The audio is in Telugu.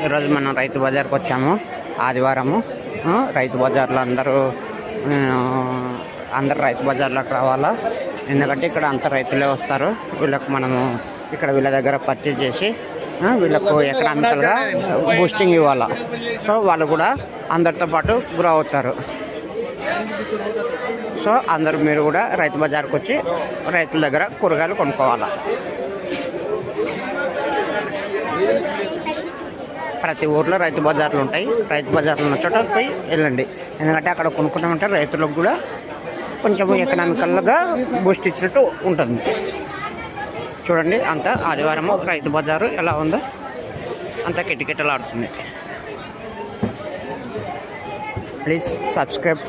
ఈరోజు మనం రైతు బజార్కి వచ్చాము. ఆదివారము రైతు బజార్లో అందరూ రైతు బజార్లోకి రావాలా. ఎందుకంటే ఇక్కడ అంత రైతులే వస్తారు. వీళ్ళకు మనము ఇక్కడ వీళ్ళ దగ్గర పర్చేజ్ చేసి వీళ్ళకు ఎకనామికల్గా బూస్టింగ్ ఇవ్వాలా. సో వాళ్ళు కూడా అందరితో పాటు గ్రో అవుతారు. సో అందరూ మీరు కూడా రైతు బజార్కి వచ్చి రైతుల దగ్గర కూరగాయలు కొనుక్కోవాలా. ప్రతి ఊర్లో రైతు బజార్లు ఉంటాయి. రైతు బజార్లు ఉన్న చోట పోయి వెళ్ళండి. ఎందుకంటే అక్కడ కొనుక్కుంటామంటే రైతులకు కూడా కొంచెం ఎకనామికల్గా బూస్ట్ ఇచ్చినట్టు ఉంటుంది. చూడండి అంత ఆదివారము రైతు బజారు ఎలా ఉందో అంత కిటకిటలాడుతుంది. Please subscribe.